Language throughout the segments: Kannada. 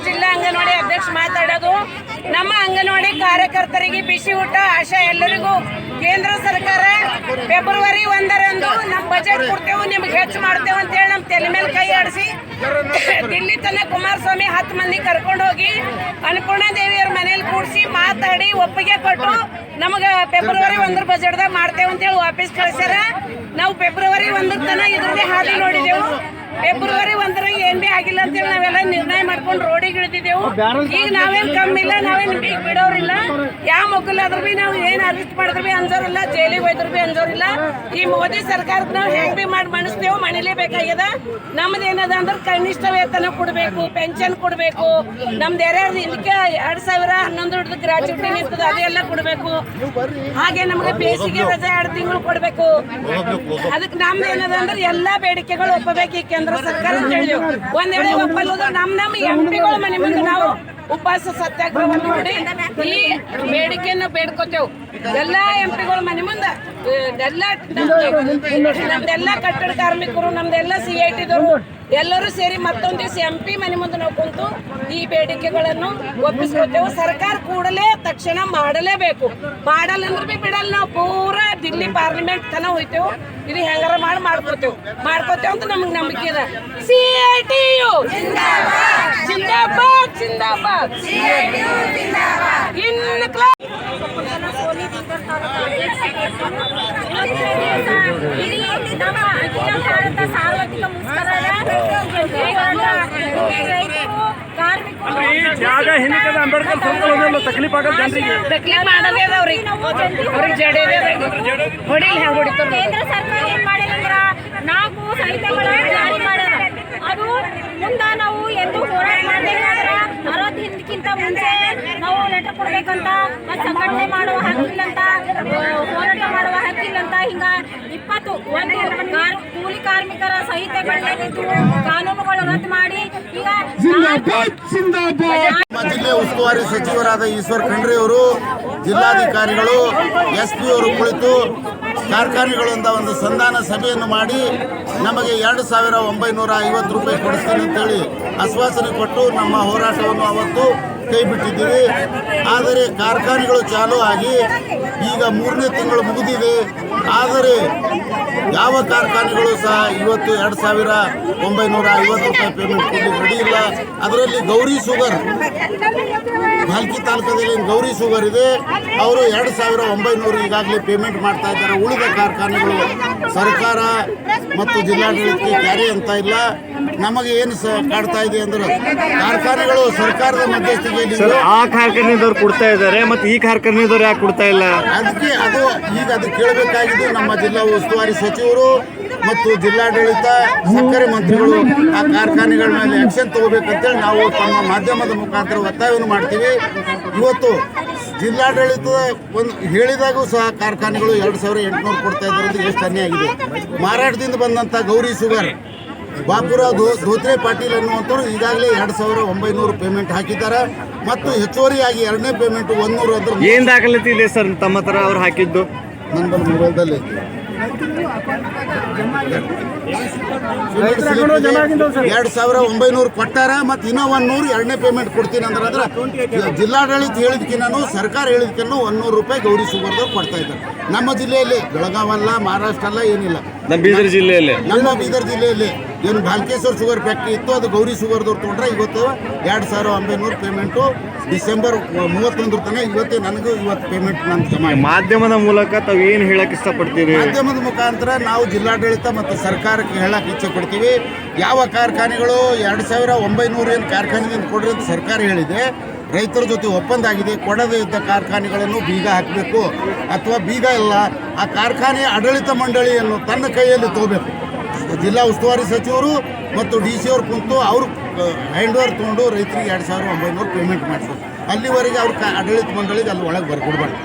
ಜಿಲ್ಲಾ ಅಂಗನವಾಡಿ ಅಧ್ಯಕ್ಷ ಮಾತಾಡೋದು. ನಮ್ಮ ಅಂಗನವಾಡಿ ಕಾರ್ಯಕರ್ತರಿಗೆ ಬಿಸಿ ಊಟ ಆಶಾ ಎಲ್ಲರಿಗೂ ಕೇಂದ್ರ ಸರ್ಕಾರ ಫೆಬ್ರವರಿ 1ರಂದು ನಮ್ಮ ಬಜೆಟ್ ಕೊಡ್ತೇವೆ, ನಿಮ್ಗೆ ಹೆಚ್ಚು ಮಾಡ್ತೇವೆ ಅಂತೇಳಿ ನಮ್ಮ ತಲೆ ಮೇಲೆ ಕೈ ಆಡಿಸಿ ದಿಲ್ಲಿ ತನಕ ಕುಮಾರಸ್ವಾಮಿ 10 ಮಂದಿ ಕರ್ಕೊಂಡು ಹೋಗಿ ಅನ್ನಪೂರ್ಣ ದೇವಿಯವ್ರ ಮನೇಲಿ ಕೂಡಿಸಿ ಮಾತಾಡಿ ಒಪ್ಪಿಗೆ ಕೊಟ್ಟು ನಮಗೆ ಫೆಬ್ರವರಿ 1 ಬಜೆಟ್ದಾಗ ಮಾಡ್ತೇವೆ ಅಂತೇಳಿ ವಾಪಸ್ ಕಳಿಸ್ಯಾರ. ನಾವು ಫೆಬ್ರವರಿ 1 ತನಕ ಇದ್ರದ್ದೇ ಹಾದಿ ನೋಡಿದೆವು. ಫೆಬ್ರವರಿ 1 ಏನ್ ಬಿ ಆಗಿಲ್ಲ ಅಂತೇಳಿ ನಾವೆಲ್ಲ ನಿರ್ಣಯ ಮಾಡ್ಕೊಂಡು ರೋಡಿಗೆ ಇಳಿದಿದ್ದೆವು. ಈಗ ನಾವೇನ್ ಕಮ್ಮಿ ಇಲ್ಲ, ನಾವೇನ್ ಬಿಡೋರಿಲ್ಲ. ಯಾವ ಮಕ್ಕಳಾದ್ರೂ ಬಿ ನಾವು ಏನ್ ಅರೆಸ್ಟ್ ಮಾಡಿದ್ರು ಬಿ ಅಂಜೋರಿಲ್ಲ, ಜೈಲಿಗೆ ಹೋಯ್ದ್ರು ಬಿ ಅಂಜೋರಿಲ್ಲ. ಈ ಮೋದಿ ಸರ್ಕಾರಕ್ಕೆ ನಾವು ಹೆಂಗ್ ಬಿ ಮಾಡಿ ಮಣಿಸ್ತೇವೆ, ಮಣಿಲೇಬೇಕಾಗ್ಯದ. ನಮ್ದು ಏನದ ಅಂದ್ರೆ ಕನಿಷ್ಠ ವೇತನ ಕೊಡ್ಬೇಕು, ಪೆನ್ಷನ್ ಕೊಡ್ಬೇಕು. ನಮ್ದು ಇದಕ್ಕೆ 2011 ಗ್ರಾಚ್ಯುಟಿ ನಿಂತದ ಅದೆಲ್ಲ ಕೊಡ್ಬೇಕು. ಹಾಗೆ ನಮ್ಗೆ ಬೇಸಿಗೆ ರಜೆ 2 ತಿಂಗಳು ಕೊಡ್ಬೇಕು. ಅದಕ್ಕೆ ನಮ್ದು ಏನದ ಅಂದ್ರೆ ಎಲ್ಲಾ ಬೇಡಿಕೆಗಳು ಒಪ್ಪಬೇಕು ಈ ಕೇಂದ್ರ ಸರ್ಕಾರ ಅಂತ ಹೇಳಿದೆವು. ಒಂದ್ ವೇಳೆ ಒಪ್ಪಲ್ಲದ ನಮ್ಮ MP ಗಳ ಮನೆ ಮುಂದೆ ನಾವು ಉಪವಾಸ ಸತ್ಯಾಗ್ರಹವನ್ನು ಮಾಡಿ ಈ ಬೇಡಿಕೆಯನ್ನು ಬೇಡ್ಕೋತೇವೆ. ಎಲ್ಲಾ MP ಗಳ ಮನೆ ಮುಂದೆ ನಮ್ದೆಲ್ಲ ಕಟ್ಟಡ ಕಾರ್ಮಿಕರು, ನಮ್ದೆಲ್ಲ CIT ದವರು ಎಲ್ಲರೂ ಸೇರಿ ಮತ್ತೊಂದು ದಿವಸ MP ಮನೆ ಮುಂದೆ ನಾವು ಕುಂತು ಈ ಬೇಡಿಕೆಗಳನ್ನು ಒಪ್ಪಿಸ್ಕೊತೇವೆ. ಸರ್ಕಾರ ಕೂಡಲೇ ತಕ್ಷಣ ಮಾಡಲೇಬೇಕು. ಮಾಡಲ್ಲ ಅಂದ್ರೆ ಬಿ ಬಿಡಲ್ಲ. ನಾವು ಪೂರಾ ದಿಲ್ಲಿ ಪಾರ್ಲಿಮೆಂಟ್ ತನಕ ಹೋಯ್ತೇವೆ. ಇದು ಹೆಂಗಾರ ಮಾಡ್ಕೋತೇವೆ ಅಂತ ನಮಗೆ ನಂಬಿಕೆ ಇದೆ. CITU ಜಿಂದಾಬಾದ್ ಜಿಂದಾಬಾದ್. ಇನ್ನು ಸಾರ್ವತ್ರಿಕ ಜಾಗ ಹಿಂದಕ್ಕೆ ಅಂಬೇಡ್ಕರ್ ಸಂಸ್ಥೆ ತಕ್ಲೀಫ್ ಆಗಲ್ಲ ಜನರಿಗೆ. ತಕ್ಲೀಫ್ ಮಾಡದೇ ಅವ್ರಿಗೆ ಜಡೆ ಹೊಡಿಲಿ ಹೆಂಗ್ ಹೊಡಿತಾರೆ. ಕೇಂದ್ರ ಸರ್ಕಾರ ಏನ್ ಮಾಡಿಲ್ಲ ಅಂದ್ರ 4 ಸಾಹಿತ್ಯಗಳ ಜಾರಿ ಮಾಡ್ಯಾರ. ಅದು ಮುಂದ ನಾವು ಎಂದು ಹೋರಾಟ ಮಾಡ್ಬೇಕಾದ್ರ 60 ಹಿಂದಕ್ಕಿಂತ ಮುಂಚೆ ನಾವು ಲೆಟರ್ ಕೊಡ್ಬೇಕಂತ, ಸಂಘಟನೆ ಮಾಡುವ ಹಕ್ಕಿಲ್ಲಂತ, ಹೋರಾಟ ಮಾಡುವ ಹಕ್ಕಿಲ್ಲಂತ, ಹಿಂಗ 21 ಕೂಲಿ ಕಾರ್ಮಿಕರ ಸಾಹಿತ್ಯಗಳನ್ನೇನಿದ್ದು ಕಾನೂನುಗಳು ರದ್ದು ಮಾಡಿ ಈಗ ಜಿಲ್ಲೆ ಉಸ್ತುವಾರಿ ಸಚಿವರಾದ ಈಶ್ವರ್ ಖಂಡ್ರೆ ಅವರು, ಜಿಲ್ಲಾಧಿಕಾರಿಗಳು, SP ಅವರು ಕುಳಿತು ಕಾರ್ಖಾನೆಗಳಿಂದ ಒಂದು ಸಂಧಾನ ಸಭೆಯನ್ನು ಮಾಡಿ ನಮಗೆ 2950 ರೂಪಾಯಿ ಕೊಡಿಸ್ತೀನಿ ಅಂತೇಳಿ ಆಶ್ವಾಸನೆ ಕೊಟ್ಟು ನಮ್ಮ ಹೋರಾಟವನ್ನು ಅವತ್ತು ಕೈ ಬಿಟ್ಟಿದ್ದೀವಿ. ಆದರೆ ಕಾರ್ಖಾನೆಗಳು ಚಾಲೂ ಆಗಿ ಈಗ 3ನೇ ತಿಂಗಳು ಮುಗಿದಿದೆ. ಆದರೆ ಯಾವ ಕಾರ್ಖಾನೆಗಳು ಸಹ ಇವತ್ತು 2950 ರೂಪಾಯಿ ಪೇಮೆಂಟ್ ಕೊಡಲಿಕ್ಕೆ ರೆಡಿ ಇಲ್ಲ. ಅದರಲ್ಲಿ ಗೌರಿ ಶುಗರ್, ಭಾಲ್ಕಿ ತಾಲೂಕದಲ್ಲಿ ಗೌರಿ ಶುಗರ್ ಇದೆ, ಅವರು 2900 ಈಗಾಗಲೇ ಪೇಮೆಂಟ್ ಮಾಡ್ತಾ ಇದ್ದಾರೆ. ಉಳಿದ ಕಾರ್ಖಾನೆಗಳು ಸರ್ಕಾರ ಮತ್ತು ಜಿಲ್ಲಾಡಳಿತಕ್ಕೆ ಕ್ಯಾರಿ ಅಂತ ಇಲ್ಲ. ನಮಗೆ ಏನು ಕಾಡ್ತಾ ಇದೆ ಅಂದ್ರೆ ಕಾರ್ಖಾನೆಗಳು ಸರ್ಕಾರದ ಮಧ್ಯಸ್ಥಿಕೆಯಲ್ಲಿ ಆ ಕಾರ್ಖಾನೆದವ್ರು ಕೊಡ್ತಾ ಇದ್ದಾರೆ, ಮತ್ತೆ ಈ ಕಾರ್ಖಾನೆದವ್ರು ಯಾಕೆ ಕೊಡ್ತಾ ಇಲ್ಲ? ಅದಕ್ಕೆ ಅದು ಕೇಳಬೇಕಾಗಿದೆ. ನಮ್ಮ ಜಿಲ್ಲಾ ಉಸ್ತುವಾರಿ ಸಚಿವರು ಮತ್ತು ಜಿಲ್ಲಾಡಳಿತ, ಸಕ್ಕರೆ ಮಂತ್ರಿಗಳು ಆ ಕಾರ್ಖಾನೆಗಳ ಮೇಲೆ ಆಕ್ಷನ್ ತಗೋಬೇಕಂತೇಳಿ ನಾವು ತಮ್ಮ ಮಾಧ್ಯಮದ ಮುಖಾಂತರ ಒತ್ತಾಯವನ್ನು ಮಾಡ್ತೀವಿ. ಇವತ್ತು ಜಿಲ್ಲಾಡಳಿತದ ಒಂದು ಹೇಳಿದಾಗೂ ಸಹ ಕಾರ್ಖಾನೆಗಳು 2800 ಕೊಡ್ತಾ ಇದ್ದಾರೆ. ಎಷ್ಟು ಅನ್ಯಾಯ ಆಗಿದೆ. ಮಾರಾಟದಿಂದ ಬಂದಂಥ ಗೌರಿ ಶುಗರ್, ಬಾಪುರಾವ್ ಧೋತ್ರೆ ಪಾಟೀಲ್ ಅನ್ನುವಂಥವ್ರು ಈಗಾಗಲೇ 2900 ಪೇಮೆಂಟ್ ಹಾಕಿದ್ದಾರೆ. ಮತ್ತು ಹೆಚ್ಚುವರಿಯಾಗಿ 2ನೇ ಪೇಮೆಂಟ್ 100 ಅಂದ್ರೆ ಏನು ದಾಖಲಾತಿ ಇದೆ ಸರ್ ತಮ್ಮ ಹತ್ರ ಅವ್ರು ಹಾಕಿದ್ದು? ನನ್ನ ಮೊಬೈಲ್ದಲ್ಲಿ 2900 ಕೊಟ್ಟಾರ. ಮತ್ತು ಇನ್ನೂ 100 2ನೇ ಪೇಮೆಂಟ್ ಕೊಡ್ತೀನಿ ಅಂದ್ರೆ ಜಿಲ್ಲಾಡಳಿತ ಹೇಳಿದ್ಕಿನ್ನೂ ಸರ್ಕಾರ ಹೇಳಿದ್ಕಿನ್ನೂ 100 ರೂಪಾಯಿ ಗೌರಿ ಶುಗರ್ದವ್ರು ಕೊಡ್ತಾ ಇದ್ದಾರೆ. ನಮ್ಮ ಜಿಲ್ಲೆಯಲ್ಲಿ ಬೆಳಗಾವಲ್ಲ, ಮಹಾರಾಷ್ಟ್ರ ಅಲ್ಲ, ಏನಿಲ್ಲ. ನಮ್ಮ ಬೀದರ್ ಜಿಲ್ಲೆಯಲ್ಲಿ ನಮ್ಮ ಬೀದರ್ ಜಿಲ್ಲೆಯಲ್ಲಿ ಏನು ಬಾಲ್ಕೇಶ್ವರ್ ಶುಗರ್ ಫ್ಯಾಕ್ಟ್ರಿ ಇತ್ತು, ಅದು ಗೌರಿ ಶುಗರ್ದವ್ರು ತೊಗೊಂಡ್ರೆ ಇವತ್ತು 2,900 ಪೇಮೆಂಟು ಡಿಸೆಂಬರ್ 31 ತನಕ ಇವತ್ತೇ ನನಗೂ ಇವತ್ತು ಪೇಮೆಂಟ್ ನಾನು ಜಮಾ. ಮಾಧ್ಯಮದ ಮೂಲಕ ತಾವು ಏನು ಹೇಳಕ್ಕೆ ಇಷ್ಟಪಡ್ತೀರಿ? ಮಾಧ್ಯಮದ ಮುಖಾಂತರ ನಾವು ಜಿಲ್ಲಾಡಳಿತ ಮತ್ತು ಸರ್ಕಾರಕ್ಕೆ ಹೇಳಕ್ಕೆ ಇಚ್ಛೆ ಪಡ್ತೀವಿ. ಯಾವ ಕಾರ್ಖಾನೆಗಳು 2,900 ಏನು ಕಾರ್ಖಾನೆಯಿಂದ ಕೊಡ್ರಿ ಅಂತ ಸರ್ಕಾರ ಹೇಳಿದೆ, ರೈತರ ಜೊತೆ ಒಪ್ಪಂದ ಆಗಿದೆ. ಕೊಡದೇ ಇದ್ದ ಕಾರ್ಖಾನೆಗಳನ್ನು ಬೀಗ ಹಾಕಬೇಕು, ಅಥವಾ ಬೀಗ ಇಲ್ಲ ಆ ಕಾರ್ಖಾನೆ ಆಡಳಿತ ಮಂಡಳಿಯನ್ನು ತನ್ನ ಕೈಯಲ್ಲಿ ತಗೋಬೇಕು. ಜಿಲ್ಲಾ ಉಸ್ತುವಾರಿ ಸಚಿವರು ಮತ್ತು DC ಅವ್ರು ಕುಂತು ಅವರು ಹ್ಯಾಂಡ್ ಓವರ್ ತೊಗೊಂಡು ರೈತರಿಗೆ 2,900 ಪೇಮೆಂಟ್ ಮಾಡಿಸೋದು. ಅಲ್ಲಿವರೆಗೆ ಅವ್ರ ಆಡಳಿತ ಮಂಡಳಿಗೆ ಅಲ್ಲಿ ಒಳಗೆ ಬರ್ಕೊಡ್ಬಾರ್ದು.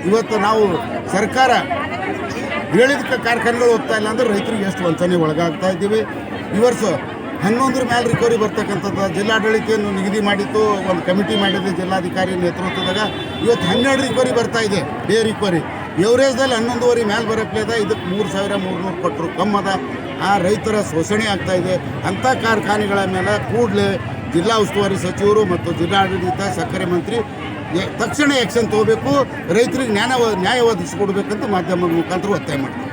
ಇವತ್ತು ನಾವು ಸರ್ಕಾರ ಹೇಳಿದ ಕಾರ್ಖಾನೆಗಳು ಹೋಗ್ತಾ ಇಲ್ಲ ಅಂದ್ರೆ ರೈತರಿಗೆ ಎಷ್ಟು ವಂಚನೆ ಒಳಗಾಗ್ತಾ ಇದ್ದೀವಿ. ಈ ವರ್ಷ 11 ಮೇಲೆ ರಿಕವರಿ ಬರ್ತಕ್ಕಂಥದ್ದು ಜಿಲ್ಲಾಡಳಿತವನ್ನು ನಿಗದಿ ಮಾಡಿತ್ತು, ಒಂದು ಕಮಿಟಿ ಮಾಡಿದೆ ಜಿಲ್ಲಾಧಿಕಾರಿ ನೇತೃತ್ವದಾಗ. ಇವತ್ತು 12 ರಿಕವರಿ ಬರ್ತಾ ಇದೆ, ಡೇ ರಿಕವರಿ. ಎವರೇಜ್ದಲ್ಲಿ 11.5 ಮೇಲೆ ಬರೋಪ್ಲೇದ, ಇದಕ್ಕೆ 3,300 ಕೊಟ್ಟರು ಕಮ್ಮದ. ಆ ರೈತರ ಶೋಷಣೆ ಆಗ್ತಾ ಇದೆ. ಅಂಥ ಕಾರ್ಖಾನೆಗಳ ಮೇಲೆ ಕೂಡಲೇ ಜಿಲ್ಲಾ ಉಸ್ತುವಾರಿ ಸಚಿವರು ಮತ್ತು ಜಿಲ್ಲಾಡಳಿತ ಸಕ್ಕರೆ ಮಂತ್ರಿ ತಕ್ಷಣ ಆ್ಯಕ್ಷನ್ ತಗೋಬೇಕು, ರೈತರಿಗೆ ನ್ಯಾಯ ಒದಗಿಸಿಕೊಡ್ಬೇಕಂತ ಮಾಧ್ಯಮದ ಮುಖಾಂತರ ಒತ್ತಾಯ ಮಾಡ್ತೀವಿ.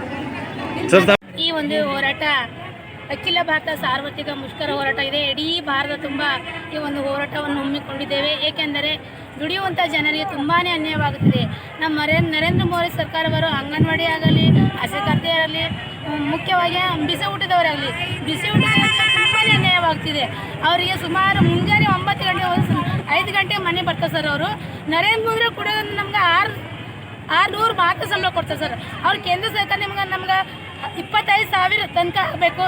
ಈ ಒಂದು ಹೋರಾಟ ಅಖಿಲ ಭಾರತ ಸಾರ್ವತ್ರಿಕ ಮುಷ್ಕರ ಹೋರಾಟ ಇದೆ. ಇಡೀ ಭಾರತ ತುಂಬ ಈ ಒಂದು ಹೋರಾಟವನ್ನು ಹಮ್ಮಿಕೊಂಡಿದ್ದೇವೆ. ಏಕೆಂದರೆ ದುಡಿಯುವಂಥ ಜನರಿಗೆ ತುಂಬಾ ಅನ್ಯಾಯವಾಗುತ್ತಿದೆ. ನಮ್ಮ ನರೇಂದ್ರ ಮೋದಿ ಸರ್ಕಾರವರು ಅಂಗನವಾಡಿ ಆಗಲಿ, ಆಶಾಕರ್ತೆಯರಾಗಲಿ, ಮುಖ್ಯವಾಗಿ ಬಿಸಿ ಊಟದವರಾಗಲಿ, ಬಿಸಿ ಊಟದವರಿಗೆ ತುಂಬಾ ಅನ್ಯಾಯವಾಗ್ತಿದೆ. ಅವರಿಗೆ ಸುಮಾರು ಮುಂಜಾನೆ 9 ಗಂಟೆ 5 ಗಂಟೆಗೆ ಮನೆ ಬರ್ತಾರೆ ಸರ್. ಅವರು ನರೇಂದ್ರ ಮೋದಿ ಕೂಡ ನಮ್ಗೆ 600 ಮಾತ್ರ ಸಂಬಳ ಕೊಡ್ತಾರೆ ಸರ್. ಅವ್ರು ಕೇಂದ್ರ ಸರ್ಕಾರ ನಮ್ಗೆ 25,000 ತನಕ ಆಗಬೇಕು,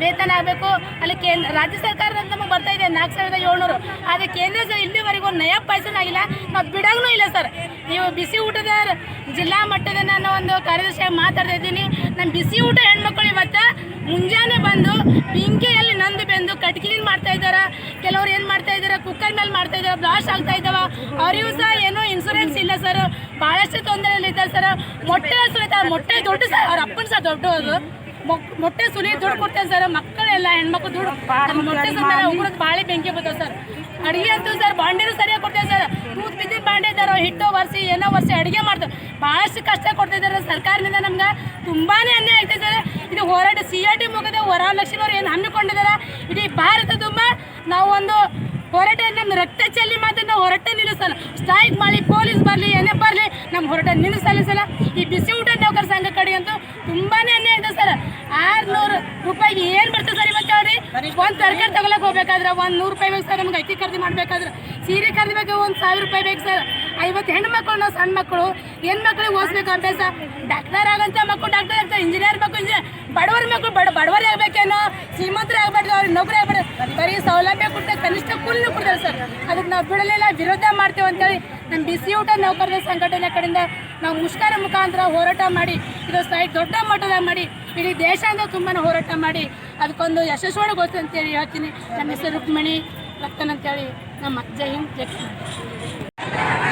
ವೇತನ ಆಗಬೇಕು. ಅಲ್ಲಿ ರಾಜ್ಯ ಸರ್ಕಾರದಿಂದ ನಮಗೆ ಬರ್ತಾ ಇದೆ 4,700. ಆದರೆ ಕೇಂದ್ರ ಸರ್ ಇಲ್ಲಿವರೆಗೂ ನಯ ಪೈಸನೂ ಆಗಿಲ್ಲ, ನಾವು ಬಿಡೋಂಗೂ ಇಲ್ಲ ಸರ್. ನೀವು ಬಿಸಿ ಊಟದ ಜಿಲ್ಲಾ ಮಟ್ಟದ ನಾನು ಒಂದು ಕಾರ್ಯದರ್ಶಿಯಾಗಿ ಮಾತಾಡ್ತಾ ಇದ್ದೀನಿ. ನಮ್ಮ ಬಿಸಿ ಊಟ ಹೆಣ್ಮಕ್ಳು ಇವತ್ತು ಮುಂಜಾನೆ ಬಂದು ಬೆಂಕಿಯಲ್ಲಿ ನಂದು ಬೆಂದು ಕಟ್ಕಿಲಿನ ಮಾಡ್ತಾ ಇದ್ದಾರೆ. ಕೆಲವ್ರು ಏನು ಮಾಡ್ತಾ ಇದ್ದಾರೆ, ಕುಕ್ಕರ್ ಮೇಲೆ ಮಾಡ್ತಾ ಇದ್ದಾರೆ, ಬ್ಲಾಸ್ಟ್ ಆಗ್ತಾ ಇದ್ದಾವೆ. ಅವರಿಗೂ ಸಹ ಏನೋ ಇನ್ಸೂರೆನ್ಸ್ ಇಲ್ಲ ಸರ್. ಭಾಳಷ್ಟು ತೊಂದರೆಯಲ್ಲಿದ್ದಾರೆ ಸರ್. ಮೊಟ್ಟೆ ಸುಲಿತಾರೆ, ಮೊಟ್ಟೆ ದುಡ್ಡು ಸರ್, ಅವ್ರ ಅಪ್ಪನ ಸಹ ದೊಡ್ಡ ಅದು ಮೊಟ್ಟೆ ಸುಲಿ ದುಡ್ಡು ಕೊಡ್ತೇವೆ ಸರ್. ಮಕ್ಕಳೆಲ್ಲ ಹೆಣ್ಮಕ್ಳು ದುಡ್ಡು ಮೊಟ್ಟೆ ಸುಮ್ಮನೆ ಉಗುರದ್ದು ಬಾಳೆ ಬೆಂಕಿ ಬರ್ತಾವೆ ಸರ್. ಅಡುಗೆ ಅಂತೂ ಸರ್ ಬಾಂಡೆನೂ ಸರಿಯಾಗಿ ಕೊಡ್ತೇವೆ ಸರ್. ತೂತ್ ಬಿದ್ದಿದ್ದ ಬಾಂಡೆ ಇದ್ದಾರೆ, ಹಿಟ್ಟು ಒರೆಸಿ ಏನೋ ಒರೆಸಿ ಅಡುಗೆ ಮಾಡ್ತಾರೆ. ಭಾಳಷ್ಟು ಕಷ್ಟ ಕೊಡ್ತಿದ್ದಾರೆ ಸರ್ಕಾರದಿಂದ. ನಮ್ಗೆ ತುಂಬಾ ಅನ್ಯಾಯ ಆಗ್ತದೆ ಸರ್. ಇದು ಹೋರಾಟ CIT ಮುಗಿದ ವರಲಕ್ಷ್ಮಿಯವರು ಏನು ಹಮ್ಮಿಕೊಂಡಿದ್ದಾರೆ. ಇಡೀ ಭಾರತ ತುಂಬ ನಾವು ಒಂದು ಹೋರಾಟ, ನಮ್ಮ ರಕ್ತ ಚೆಲ್ಲಿ ಮಾತ್ರ ನಾವು ಹೋರಾಟ ನಿಲ್ಲಿಸಲ್ಲ. ಸ್ಟ್ರೈಕ್ ಮಾಡಿ ಪೊಲೀಸ್ ಬರಲಿ ಏನೇ ಬರಲಿ ನಮ್ಮ ಹೋರಾಟ ನಿಲ್ಲಿಸಲ್ಲ. ಈ ಬಿಸಿ ಊಟ ನೌಕರ ಸಂಘ ಕಡೆ ಅಂತೂ ತುಂಬಾ ಅನ್ಯಾಯ ಇದೆ ಸರ್. 600 ರೂಪಾಯಿಗೆ ಏನು ಬರ್ತದೆ ಸರ್ ಇವತ್ತು ಹೇಳ್ರಿ? ಒಂದು ತರಕಾರಿ ತಗೊಳಕ್ಕೆ ಹೋಗ್ಬೇಕಾದ್ರೆ 100 ರೂಪಾಯಿ ಬೇಕು ಸರ್. ನಮ್ಗೆ ಅಕ್ಕಿ ಖರೀದಿ ಮಾಡಬೇಕಾದ್ರೆ, ಸೀರೆ ಖರೀದಿ ಬೇಕು 1,000 ರೂಪಾಯಿ ಬೇಕು ಸರ್. 50 ಹೆಣ್ಮಕ್ಳು, ನಾವು ಸಣ್ಣ ಮಕ್ಕಳು, ಹೆಣ್ಮಕ್ಳಿಗೆ ಓದಿಸ್ಬೇಕು ಅಭ್ಯಾಸ. ಡಾಕ್ಟರ್ ಆಗಂತ ಮಕ್ಕಳು ಡಾಕ್ಟರ್ ಆಗ್ತಾರೆ, ಇಂಜಿನಿಯರ್ ಮಕ್ಕಳು ಇಂಜಿನಿಯರ್, ಬಡವರ ಮಕ್ಕಳು ಬಡವರೇ ಆಗಬೇಕೇನೋ, ಶ್ರೀಮಂತರೇ ಆಗಬಾರ್ದು, ಅವ್ರಿಗೆ ನೌಕರಿ ಆಗಬಾರ್ದು. ಬರೀ ಸೌಲಭ್ಯ ಕೊಡ್ತಾರೆ, ಕನಿಷ್ಠ ಕೂಲಿನೂ ಕೊಡ್ತಾರೆ ಸರ್. ಅದಕ್ಕೆ ನಾವು ಬಿಡಲಿಲ್ಲ, ವಿರೋಧ ಮಾಡ್ತೇವೆ ಅಂತೇಳಿ ನಮ್ಮ ಬಿಸಿ ಊಟ ನೌಕರರ ಸಂಘಟನೆ ಕಡೆಯಿಂದ ನಾವು ಮುಷ್ಕರ ಮುಖಾಂತರ ಹೋರಾಟ ಮಾಡಿ, ಇದು ಸೈಟ್ ದೊಡ್ಡ ಮಟ್ಟದಾಗ ಮಾಡಿ ಇಡೀ ದೇಶದಿಂದ ತುಂಬಾ ಹೋರಾಟ ಮಾಡಿ ಅದಕ್ಕೊಂದು ಯಶಸ್ವಿಗೊಳಿಸ್ತು ಅಂತೇಳಿ ಹೇಳ್ತೀನಿ. ನಮ್ಮ ಹೆಸರು ರುಕ್ಮಿಣಿ ರಕ್ತನ್ ಅಂತೇಳಿ. ನಮ್ಮ ಜೈ ಹಿಂದ್ ಜೈ ಕರ್ನಾಟಕ.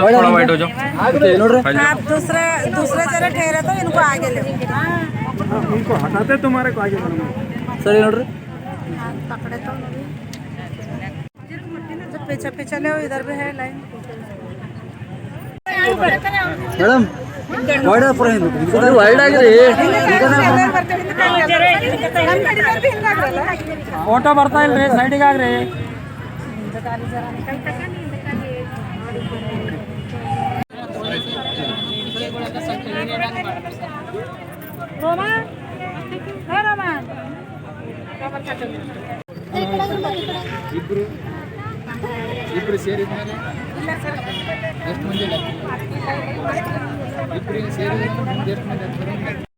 थोड़ा वाइट हो जाओ। आप दूसरा जरा ठहरा तो इनको आगे ले उनको हटाते तुम्हारे को आगे बढ़ना। सर नोड्री पकड़े तो जब पीछे पीछे ले इधर भी है लाइन ಮೇಡಮ್ ವೈಡ್ ವೈಡ್ ಆಗ್ರಿ ಫೋಟೋ ಬರ್ತಾ ಇಲ್ರಿ ಸೈಡಿಗೆ ಆಗ್ರಿ ಇಬ್ರು ಸೇರಿದ್ಮೇಲೆ ಎಷ್ಟು ಮಂದಿ ಇಬ್ರಿಗೆ ಸೇರಿದ್ರೆ ಎಷ್ಟು ಮಂದಿ